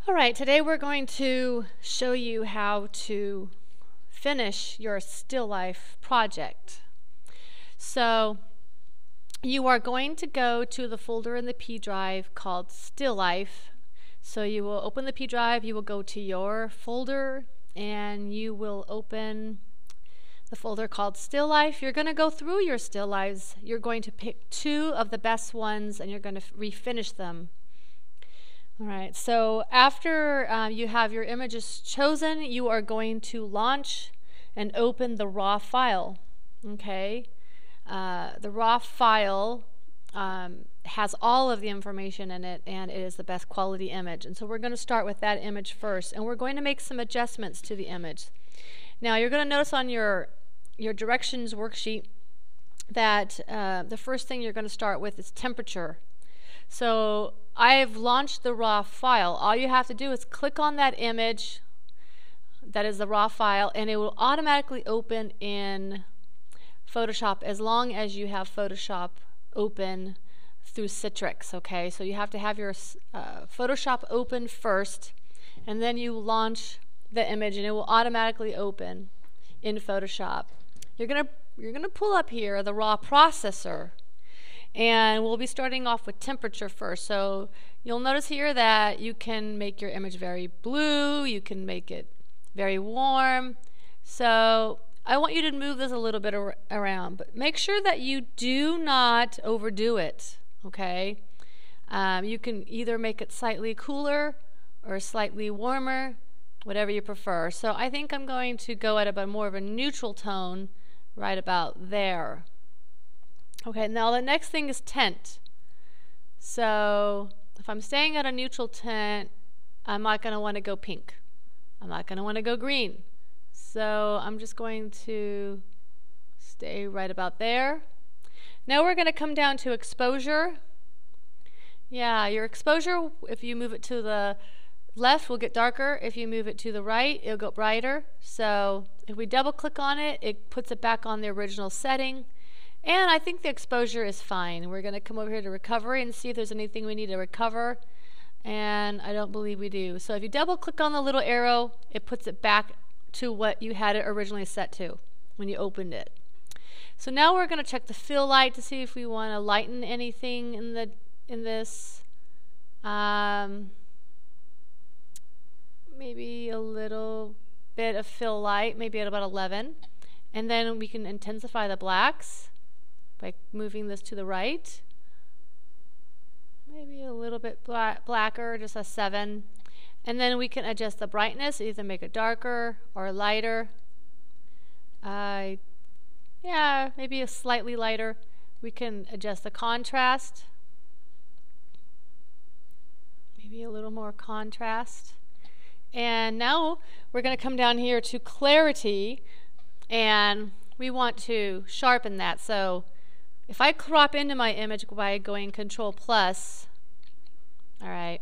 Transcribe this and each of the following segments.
All right, today we're going to show you how to finish your still life project. So you are going to go to the folder in the P drive called Still Life. So you will open the P drive, you will go to your folder, and you will open the folder called Still Life. You're going to go through your still lives. You're going to pick two of the best ones and you're going to refinish them. All right, so after you have your images chosen, you are going to launch and open the raw file. Okay, the raw file has all of the information in it, and it is the best quality image. And so we're going to start with that image first, and we're going to make some adjustments to the image. Now you're going to notice on your directions worksheet that the first thing you're going to start with is temperature. So I've launched the raw file. All you have to do is click on that image that is the raw file, and it will automatically open in Photoshop as long as you have Photoshop open through Citrix. Okay, so you have to have your Photoshop open first, and then you launch the image and it will automatically open in Photoshop. You're gonna pull up here the raw processor, and we'll be starting off with temperature first. So you'll notice here that you can make your image very blue, you can make it very warm. So I want you to move this a little bit around, but make sure that you do not overdo it. Okay, you can either make it slightly cooler or slightly warmer, whatever you prefer. So I think I'm going to go at about more of a neutral tone right about there. Okay, now the next thing is tint. So if I'm staying at a neutral tint, I'm not going to want to go pink. I'm not going to want to go green. So I'm just going to stay right about there. Now we're going to come down to exposure. Yeah, your exposure, if you move it to the left, will get darker. If you move it to the right, it'll go brighter. So if we double click on it, it puts it back on the original setting. And I think the exposure is fine. We're going to come over here to recovery and see if there's anything we need to recover. And I don't believe we do. So if you double click on the little arrow, it puts it back to what you had it originally set to when you opened it. So now we're going to check the fill light to see if we want to lighten anything in this. Maybe a little bit of fill light, maybe at about 11. And then we can intensify the blacks by moving this to the right. Maybe a little bit blacker, just a 7. And then we can adjust the brightness, either make it darker or lighter. Yeah, maybe a slightly lighter. We can adjust the contrast. Maybe a little more contrast. And now we're going to come down here to clarity, and we want to sharpen that. So if I crop into my image by going Control+, all right,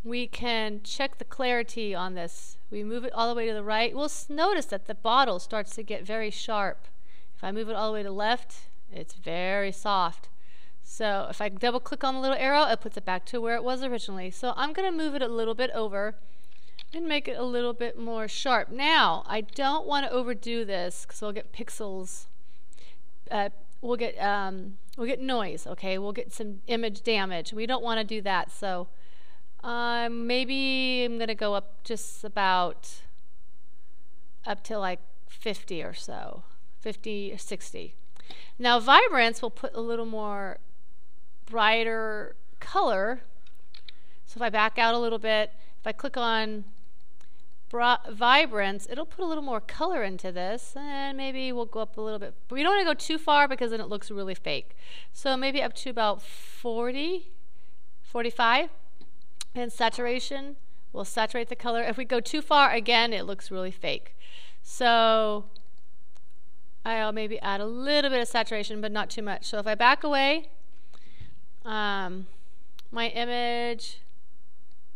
we can check the clarity on this. We move it all the way to the right. We'll notice that the bottle starts to get very sharp. If I move it all the way to the left, it's very soft. So if I double click on the little arrow, it puts it back to where it was originally. So I'm going to move it a little bit over and make it a little bit more sharp. Now, I don't want to overdo this because we'll get pixels. We'll get noise. Okay, we'll get some image damage. We don't want to do that. So maybe I'm going to go up just about up to like 50 or so, 50 or 60. Now vibrance will put a little more brighter color. So if I back out a little bit, if I click on vibrance, it'll put a little more color into this, and maybe we'll go up a little bit. But we don't want to go too far because then it looks really fake. So maybe up to about 40, 45. And saturation, we'll saturate the color. If we go too far, again, it looks really fake. So I'll maybe add a little bit of saturation, but not too much. So if I back away, my image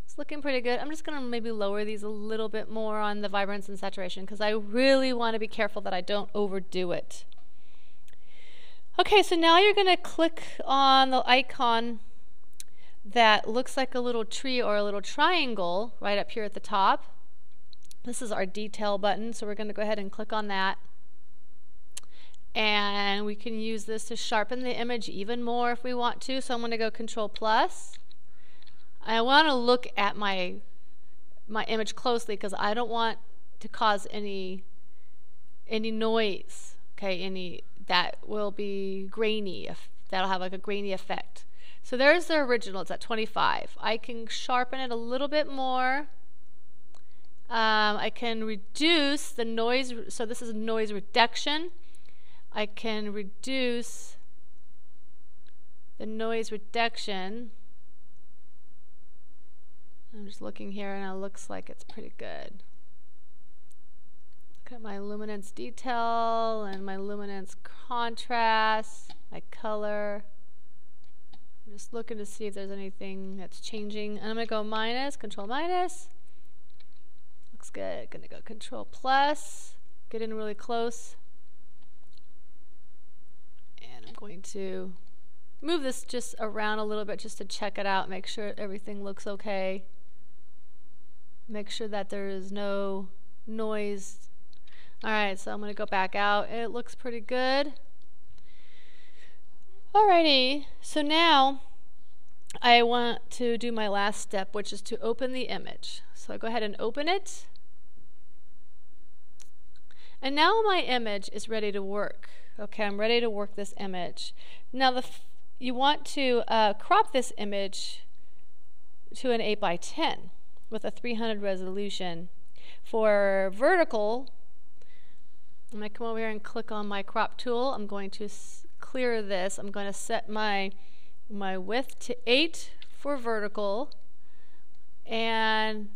is looking pretty good. I'm just going to maybe lower these a little bit more on the vibrance and saturation because I really want to be careful that I don't overdo it. Okay, so now you're going to click on the icon that looks like a little tree or a little triangle right up here at the top. This is our detail button, so we're going to go ahead and click on that. And we can use this to sharpen the image even more if we want to. So I'm going to go Control Plus. I want to look at my image closely because I don't want to cause any noise. Okay, any that will be grainy. That'll have like a grainy effect. So there's the original. It's at 25. I can sharpen it a little bit more. I can reduce the noise. So this is noise reduction. I can reduce the noise reduction. I'm just looking here and it looks like it's pretty good. Look at my luminance detail and my luminance contrast, my color. I'm just looking to see if there's anything that's changing. And I'm going to go minus, Control minus. Looks good. Going to go Control plus. Get in really close. And I'm going to move this just around a little bit just to check it out, make sure everything looks okay. Make sure that there is no noise. Alright, so I'm going to go back out. It looks pretty good. Alrighty, so now I want to do my last step, which is to open the image. So I go ahead and open it. And now my image is ready to work. Okay, I'm ready to work this image. Now you want to crop this image to an 8x10 with a 300 resolution. For vertical, I'm going to come over here and click on my crop tool. I'm going to clear this. I'm going to set my width to 8 for vertical and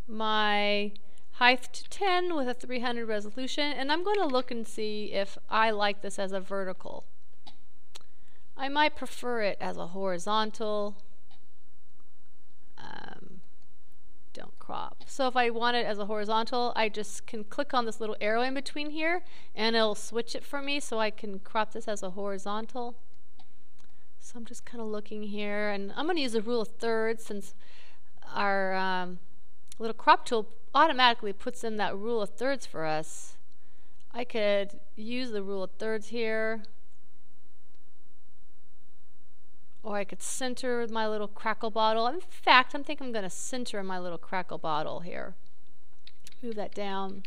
my height to 10 with a 300 resolution, and I'm going to look and see if I like this as a vertical. I might prefer it as a horizontal. Don't crop. So if I want it as a horizontal, I just can click on this little arrow in between here and it'll switch it for me so I can crop this as a horizontal. So I'm just kind of looking here, and I'm going to use a rule of thirds since our little crop tool automatically puts in that rule of thirds for us. I could use the rule of thirds here, or I could center with my little crackle bottle. In fact, I think I'm going to center my little crackle bottle here. Move that down.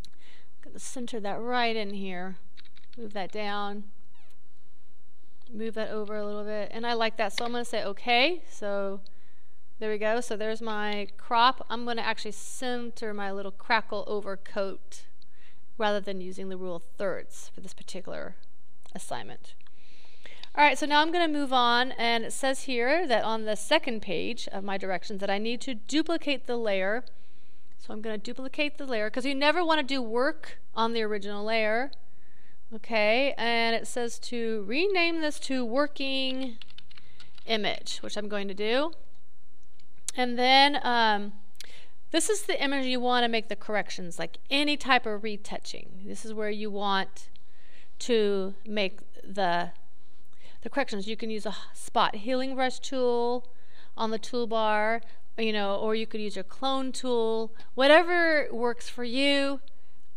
I'm going to center that right in here. Move that down. Move that over a little bit. And I like that, so I'm going to say OK. So there we go. So there's my crop. I'm going to actually center my little crackle over coat rather than using the rule of thirds for this particular assignment. Alright, so now I'm going to move on, and it says here that on the second page of my directions that I need to duplicate the layer. So I'm going to duplicate the layer because you never want to do work on the original layer. Okay, and it says to rename this to working image, which I'm going to do. And then this is the image you want to make the corrections, like any type of retouching. This is where you want to make the corrections. You can use a spot healing brush tool on the toolbar, or you could use your clone tool. Whatever works for you.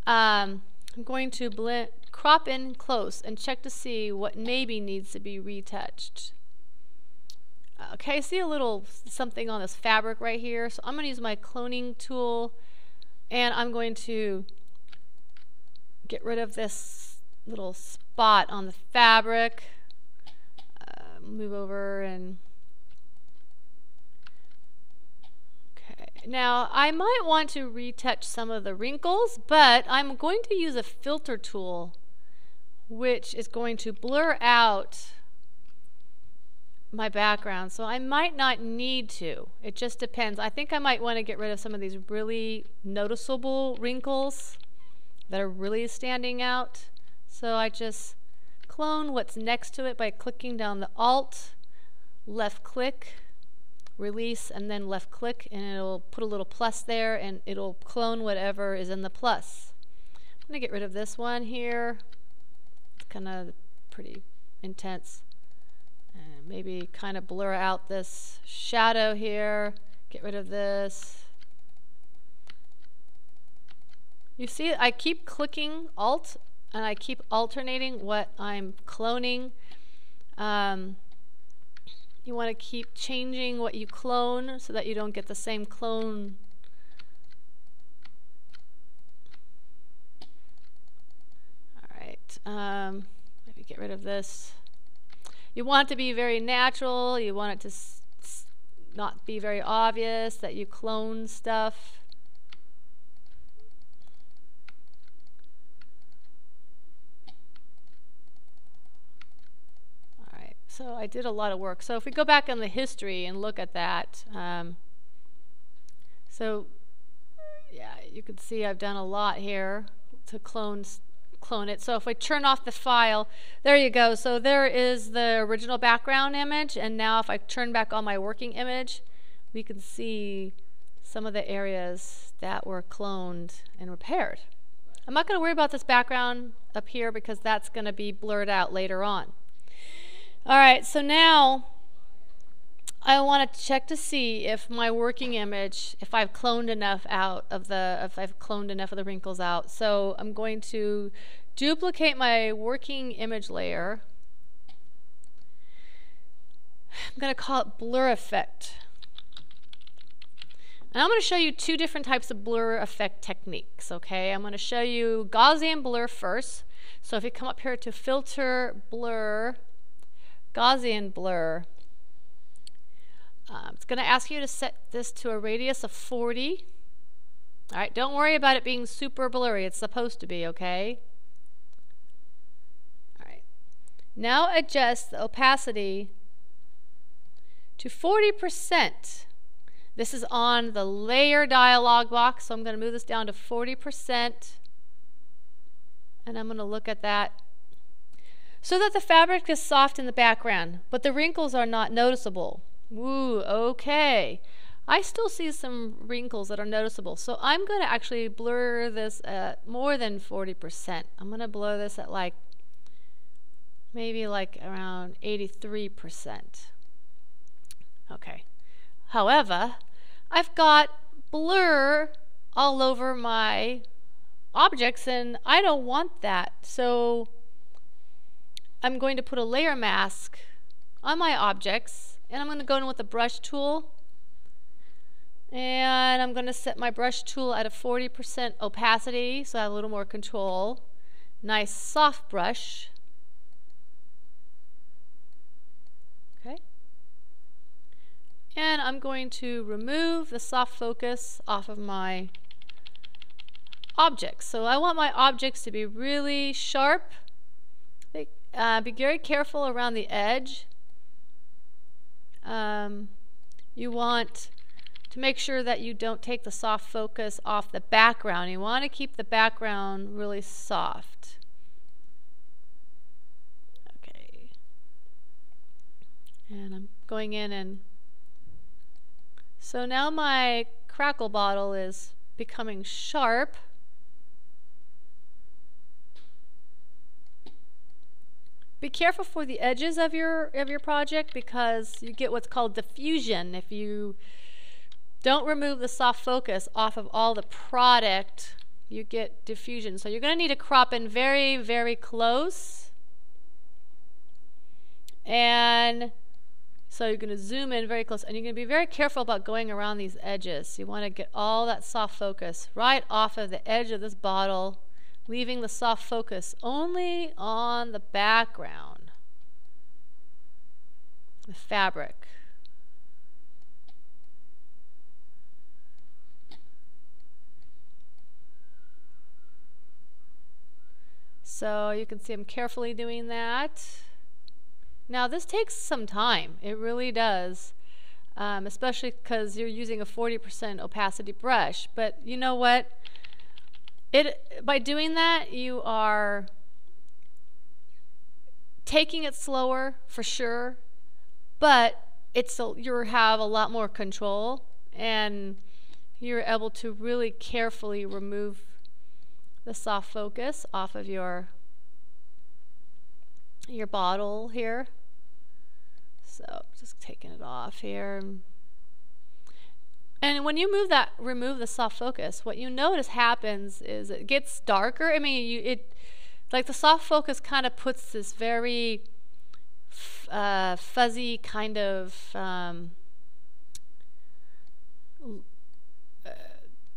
I'm going to crop in close and check to see what maybe needs to be retouched. Okay, I see a little something on this fabric right here, so I'm going to use my cloning tool, and I'm going to get rid of this little spot on the fabric. Move over and okay. Now I might want to retouch some of the wrinkles, but I'm going to use a filter tool which is going to blur out my background, so I might not need to. It just depends. I think I might want to get rid of some of these really noticeable wrinkles that are really standing out, so I just clone what's next to it by clicking down the Alt, left click, release, and then left click, and it'll put a little plus there and it'll clone whatever is in the plus. I'm going to get rid of this one here. It's kind of pretty intense. And maybe kind of blur out this shadow here, get rid of this. You see, I keep clicking Alt and I keep alternating what I'm cloning. You want to keep changing what you clone so that you don't get the same clone. All right, maybe get rid of this. You want it to be very natural. You want it to not be very obvious that you clone stuff. So I did a lot of work. So if we go back in the history and look at that, so yeah, you can see I've done a lot here to clone it. So if I turn off the file, there you go. So there is the original background image, and now if I turn back on my working image, we can see some of the areas that were cloned and repaired. I'm not going to worry about this background up here because that's going to be blurred out later on. All right, so now I want to check to see if my working image, if I've cloned enough of the wrinkles out. So I'm going to duplicate my working image layer. I'm going to call it blur effect. And I'm going to show you two different types of blur effect techniques, okay? I'm going to show you Gaussian blur first. So if you come up here to filter, blur, Gaussian blur, it's going to ask you to set this to a radius of 40. All right, don't worry about it being super blurry. It's supposed to be, okay? All right. Now adjust the opacity to 40%. This is on the layer dialog box, so I'm going to move this down to 40%. And I'm going to look at that. So that the fabric is soft in the background, but the wrinkles are not noticeable. Woo, okay. I still see some wrinkles that are noticeable. So I'm going to actually blur this at more than 40%. I'm going to blur this at maybe around 83%. Okay. However, I've got blur all over my objects and I don't want that. So I'm going to put a layer mask on my objects, and I'm going to go in with the brush tool, and I'm going to set my brush tool at a 40% opacity so I have a little more control. Nice soft brush. Okay. And I'm going to remove the soft focus off of my objects. So I want my objects to be really sharp. Be very careful around the edge. You want to make sure that you don't take the soft focus off the background. You want to keep the background really soft. Okay. And I'm going in and so now my crackle bottle is becoming sharp. Be careful for the edges of your project because you get what's called diffusion if you don't remove the soft focus off of all the product. You get diffusion. So you're going to need to crop in very, very close. And so you're going to zoom in very close. And you're going to be very careful about going around these edges. You want to get all that soft focus right off of the edge of this bottle, leaving the soft focus only on the background, the fabric. So you can see I'm carefully doing that. Now this takes some time, it really does, especially because you're using a 40% opacity brush. But you know what? By doing that, you are taking it slower for sure, but you have a lot more control, and you're able to really carefully remove the soft focus off of your bottle here. So just taking it off here. And when you remove the soft focus, what you notice happens is it gets darker. I mean, like the soft focus kind of puts this very fuzzy kind of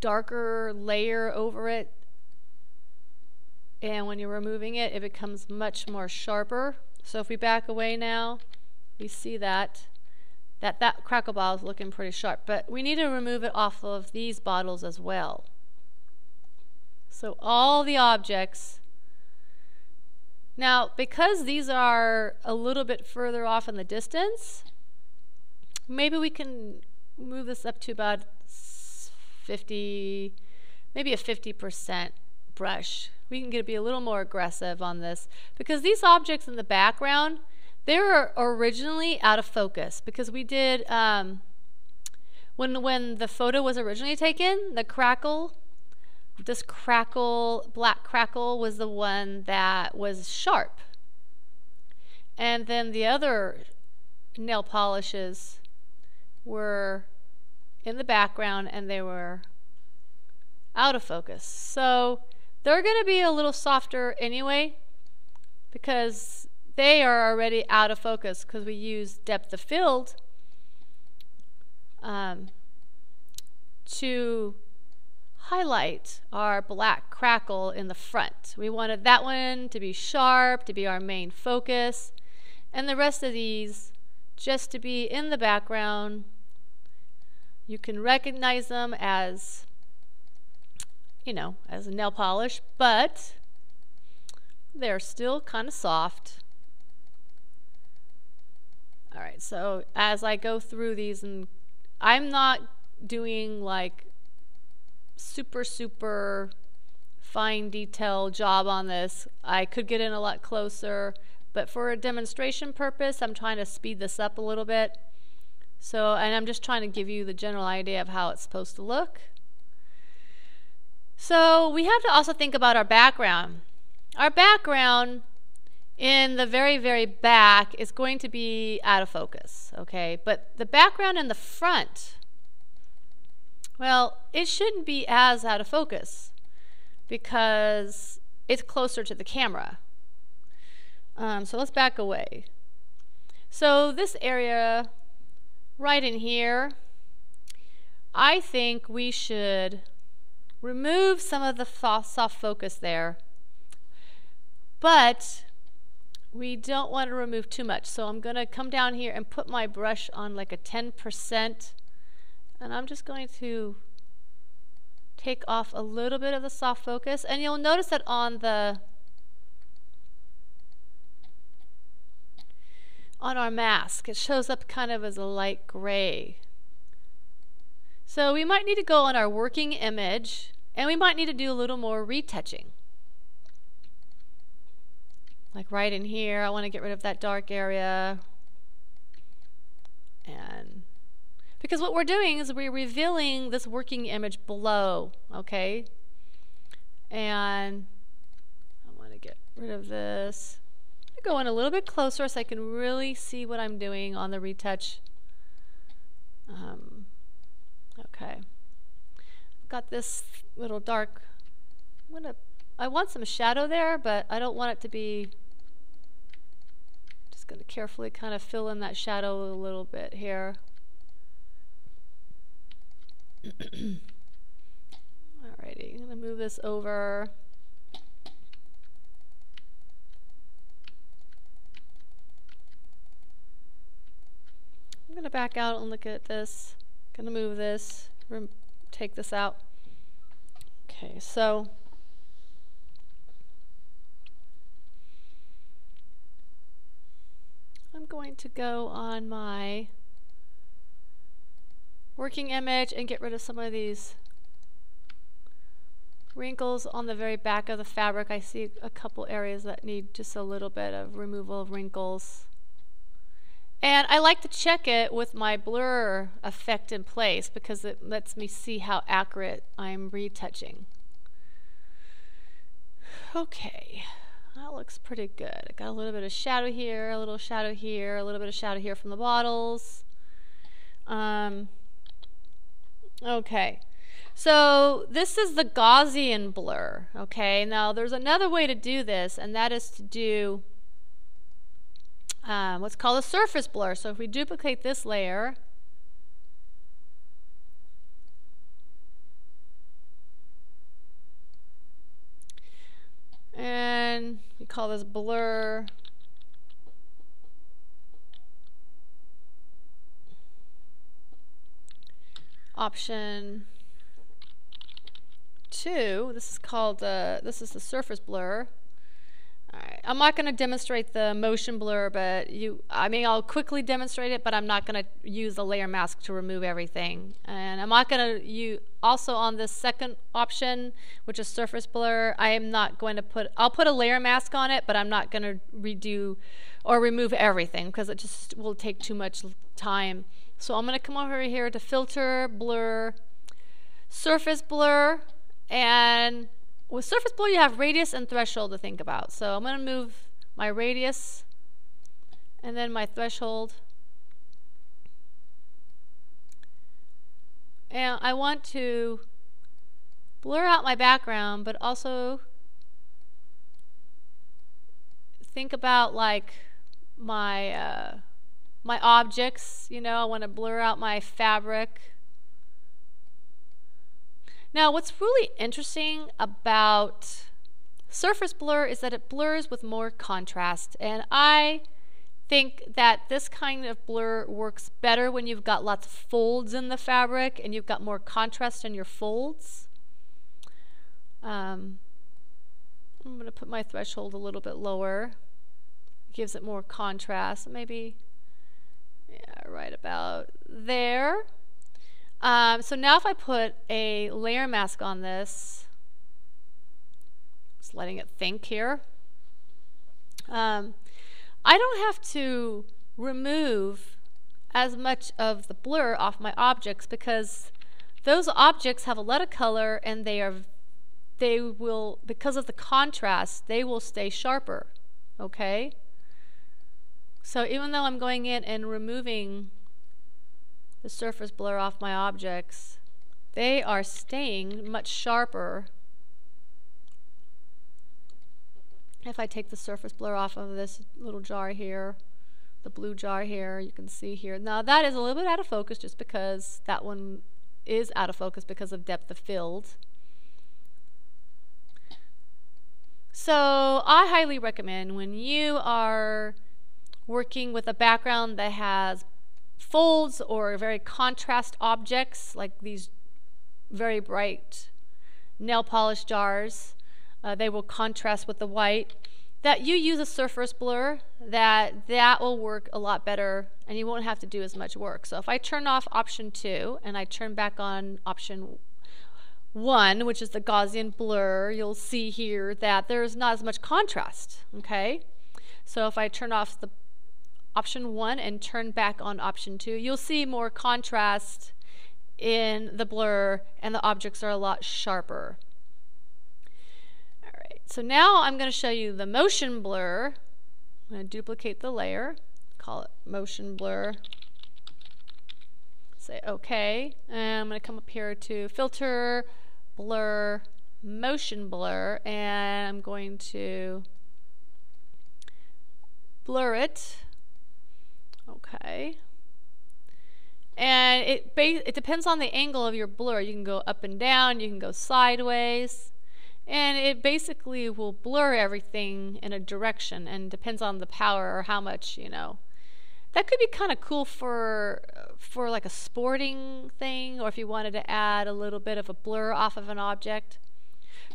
darker layer over it. And when you're removing it, it becomes much more sharper. So if we back away now, we see that crackle bottle is looking pretty sharp. But we need to remove it off of these bottles as well. So all the objects. Now, because these are a little bit further off in the distance, maybe we can move this up to about 50, maybe a 50% brush. We can be a little more aggressive on this because these objects in the background, they were originally out of focus because we did, when the photo was originally taken, this black crackle was the one that was sharp. And then the other nail polishes were in the background and they were out of focus. So they're going to be a little softer anyway because they are already out of focus because we use depth of field to highlight our black crackle in the front. We wanted that one to be sharp, to be our main focus, and the rest of these just to be in the background. You can recognize them as, as a nail polish, but they're still kind of soft. All right, so as I go through these, and I'm not doing like super fine detail job on this. I could get in a lot closer, but for a demonstration purpose, I'm trying to speed this up a little bit. So, and I'm just trying to give you the general idea of how it's supposed to look. So we have to also think about our background. Our background in the very back is going to be out of focus, okay? But the background in the front, well, it shouldn't be as out of focus because it's closer to the camera. So let's back away. So this area right in here, I think we should remove some of the soft focus there, but we don't want to remove too much. So I'm going to come down here and put my brush on like a 10%, and I'm just going to take off a little bit of the soft focus, and you'll notice that on our mask, it shows up kind of as a light gray. So we might need to go on our working image, and we might need to do a little more retouching. Like right in here, I want to get rid of that dark area. And because what we're doing is we're revealing this working image below, okay? And I want to get rid of this. Go in a little bit closer so I can really see what I'm doing on the retouch. Okay. Got this little dark. I want some shadow there, but I don't want it to be. Just going to carefully kind of fill in that shadow a little bit here. Alrighty, I'm going to move this over. I'm going to back out and look at this. I'm going to move this, take this out. Okay, so I'm going to go on my working image and get rid of some of these wrinkles on the very back of the fabric. I see a couple areas that need just a little bit of removal of wrinkles. And I like to check it with my blur effect in place because it lets me see how accurate I'm retouching. Okay, That looks pretty good. I got a little bit of shadow here, a little shadow here, a little bit of shadow here from the bottles. Okay, so this is the Gaussian blur. Okay, now there's another way to do this, and that is to do what's called a surface blur. So if we duplicate this layer, and we call this blur option 2. This is called this is the surface blur. All right, I'm not going to demonstrate the motion blur, but I'll quickly demonstrate it, but I'm not going to use the layer mask to remove everything. And I'm not going to use, also on this second option, which is surface blur, I am not going to I'll put a layer mask on it, but I'm not going to redo or remove everything because it just will take too much time. So I'm going to come over here to filter, blur, surface blur, and with surface blur, you have radius and threshold to think about. So I'm going to move my radius and then my threshold. And I want to blur out my background, but also think about like my my objects. You know, I want to blur out my fabric. Now, what's really interesting about surface blur is that it blurs with more contrast, and I think that this kind of blur works better when you've got lots of folds in the fabric and you've got more contrast in your folds. I'm going to put my threshold a little bit lower. It gives it more contrast, maybe right about there. So now if I put a layer mask on this, just letting it think here, I don't have to remove as much of the blur off my objects because those objects have a lot of color and they will, because of the contrast, they will stay sharper, okay? So even though I'm going in and removing the surface blur off my objects, they are staying much sharper. If I take the surface blur off of this little jar here, the blue jar here, you can see here. Now that is a little bit out of focus just because that one is out of focus because of depth of field. So I highly recommend when you are working with a background that has folds or very contrast objects like these very bright nail polish jars, they will contrast with the white, that you use a surface blur, that will work a lot better and you won't have to do as much work. So if I turn off option 2 and I turn back on option 1, which is the Gaussian blur, you'll see here that there's not as much contrast, okay? So if I turn off the option 1 and turn back on option 2, you'll see more contrast in the blur and the objects are a lot sharper. Alright, so now I'm going to show you the motion blur. I'm going to duplicate the layer, call it motion blur, say OK, and I'm going to come up here to filter, blur, motion blur, and I'm going to blur it. Okay, and it depends on the angle of your blur. You can go up and down, you can go sideways, and it basically will blur everything in a direction, and depends on the power or how much, you know. That could be kind of cool for like a sporting thing, or if you wanted to add a little bit of a blur off of an object.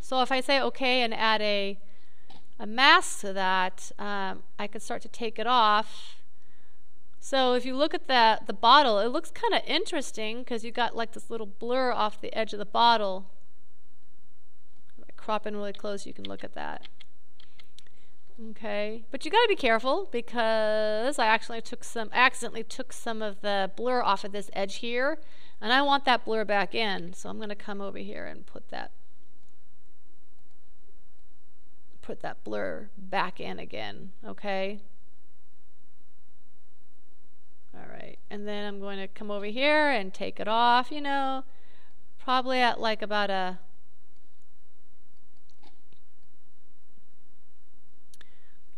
So if I say OK and add a mask to that, I could start to take it off. So if you look at the bottle, it looks kind of interesting because you got like this little blur off the edge of the bottle. If I crop in really close, you can look at that. Okay, but you got to be careful because I accidentally took some of the blur off of this edge here, and I want that blur back in. So I'm going to come over here and put that put that blur back in again, okay? All right, and then I'm going to come over here and take it off, you know, probably at like about a,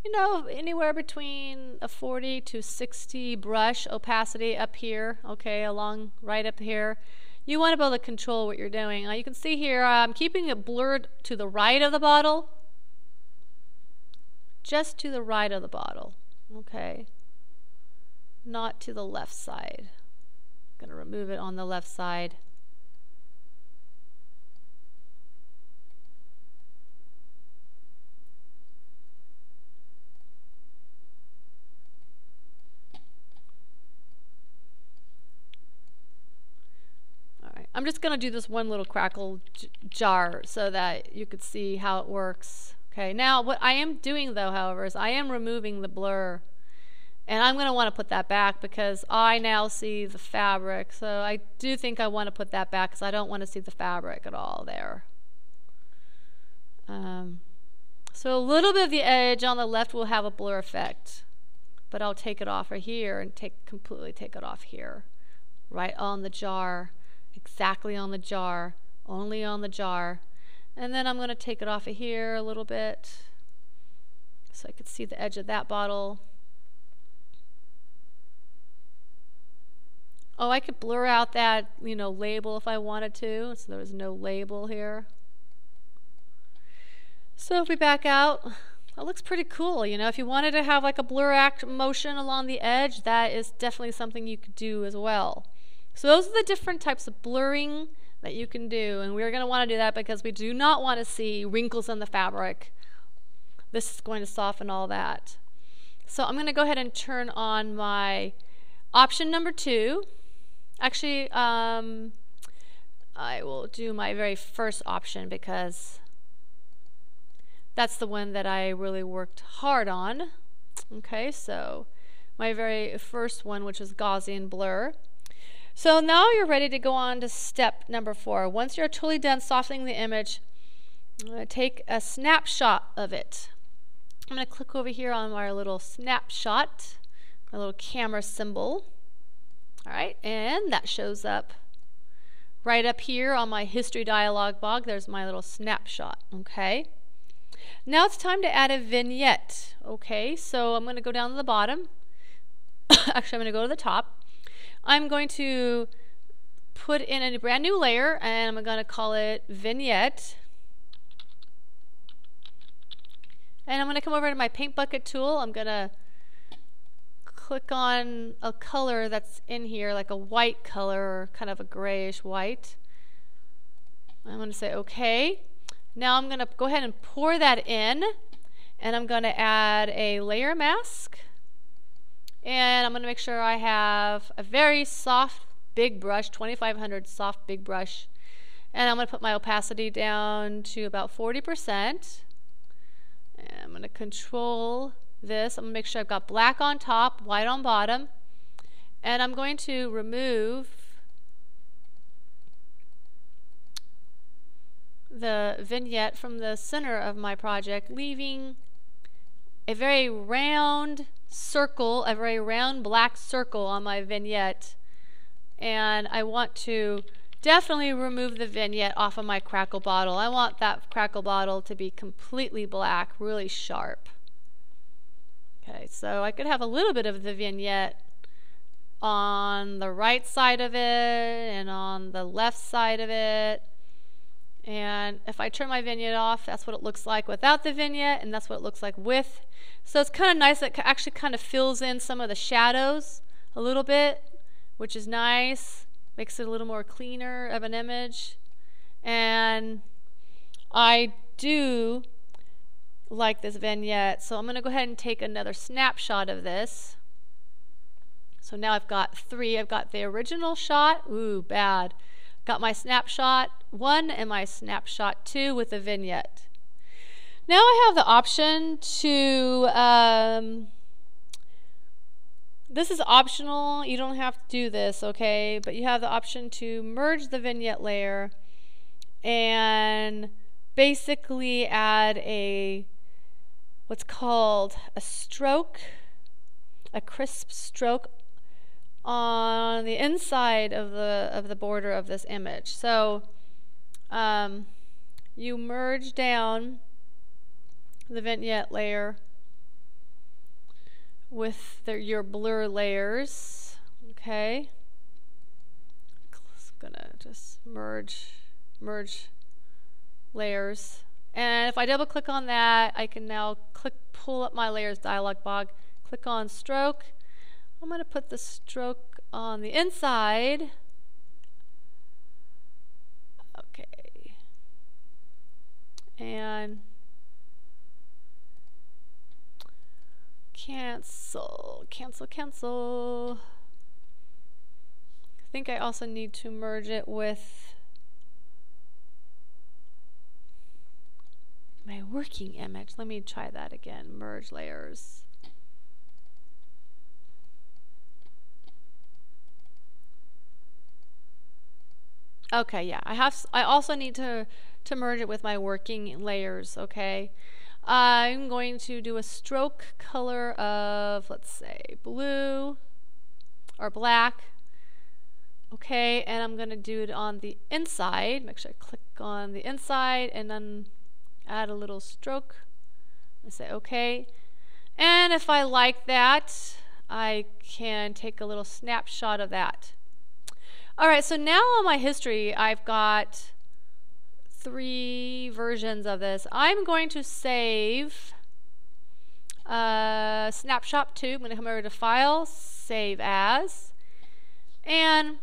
you know, anywhere between a 40 to 60 brush opacity up here, okay, along right up here. You want to be able to control what you're doing. Now you can see here I'm keeping it blurred to the right of the bottle, just to the right of the bottle, okay, not to the left side. I'm going to remove it on the left side. I'm just going to do this one little crackle jar so that you could see how it works. Okay, now what I am doing though, however, is I am removing the blur. And I'm going to want to put that back because I now see the fabric. So I do think I want to put that back because I don't want to see the fabric at all there. So a little bit of the edge on the left will have a blur effect. But I'll take it off right here and completely take it off here. Right on the jar. Exactly on the jar, only on the jar. And then I'm going to take it off of here a little bit so I could see the edge of that bottle. Oh, I could blur out that, you know, label if I wanted to, so there was no label here. So if we back out, that looks pretty cool. You know, if you wanted to have like a blur motion along the edge, that is definitely something you could do as well. So those are the different types of blurring that you can do, and we're going to want to do that because we do not want to see wrinkles in the fabric. This is going to soften all that. So I'm going to go ahead and turn on my option number 2. Actually, I will do my very first option because that's the one that I really worked hard on. Okay, so my very first one, which is Gaussian blur. So now you're ready to go on to step number 4. Once you're totally done softening the image, I'm going to take a snapshot of it. I'm going to click over here on my little snapshot, my little camera symbol. All right, and that shows up right up here on my history dialog box. There's my little snapshot, okay? Now it's time to add a vignette, okay? So I'm going to go down to the bottom. Actually, I'm going to go to the top. I'm going to put in a brand new layer, and I'm going to call it Vignette. And I'm going to come over to my paint bucket tool. I'm going to click on a color that's in here, like a white color, or kind of a grayish white. I'm going to say OK. Now I'm going to go ahead and pour that in, and I'm going to add a layer mask. And I'm going to make sure I have a very soft big brush, 2500 soft big brush. And I'm going to put my opacity down to about 40%. And I'm going to control this. I'm going to make sure I've got black on top, white on bottom. And I'm going to remove the vignette from the center of my project, leaving a very round circle, a very round black circle on my vignette. And I want to definitely remove the vignette off of my crackle bottle. I want that crackle bottle to be completely black, really sharp. Okay, so I could have a little bit of the vignette on the right side of it and on the left side of it. And if I turn my vignette off, that's what it looks like without the vignette, and that's what it looks like with. So it's kind of nice. It actually kind of fills in some of the shadows a little bit, which is nice. Makes it a little more cleaner of an image. And I do like this vignette, so I'm going to go ahead and take another snapshot of this. So now I've got 3. I've got the original shot. Ooh, bad. Got my snapshot 1 and my snapshot 2 with the vignette. Now I have the option to, this is optional, you don't have to do this, okay, but you have the option to merge the vignette layer and basically add a what's called a stroke, a crisp stroke on the inside of the border of this image. So you merge down the vignette layer with your blur layers. Okay, just gonna just merge layers, and if I double click on that, I can now pull up my layers dialog box, click on stroke. I'm going to put the stroke on the inside. Okay, and cancel. I think I also need to merge it with my working image. Let me try that again. Merge layers. Okay, yeah. I also need to merge it with my working layers, okay? I'm going to do a stroke color of, let's say, blue or black. Okay, and I'm going to do it on the inside. Make sure I click on the inside and then add a little stroke. I say okay. And if I like that, I can take a little snapshot of that. All right, so now on my history, I've got 3 versions of this. I'm going to save snapshot 2. I'm going to come over to File, Save As, and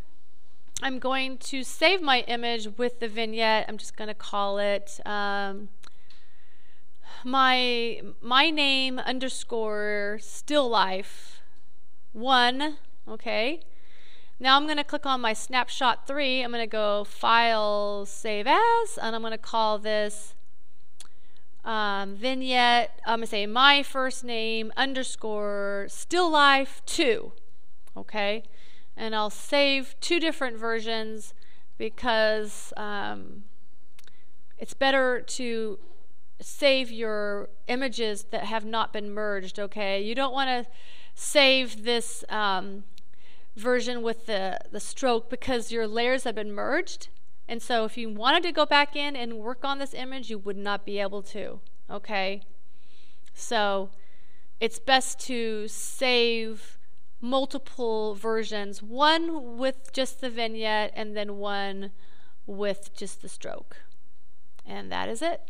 I'm going to save my image with the vignette. I'm just going to call it my name _ still life 1. Okay. Now I'm going to click on my snapshot 3. I'm going to go File, Save As, and I'm going to call this vignette. I'm going to say my first name _ still life 2. Okay, and I'll save 2 different versions because it's better to save your images that have not been merged. Okay, you don't want to save this version with the stroke because your layers have been merged, and so if you wanted to go back in and work on this image, you would not be able to. Okay, so it's best to save multiple versions, one with just the vignette and then one with just the stroke, and that is it.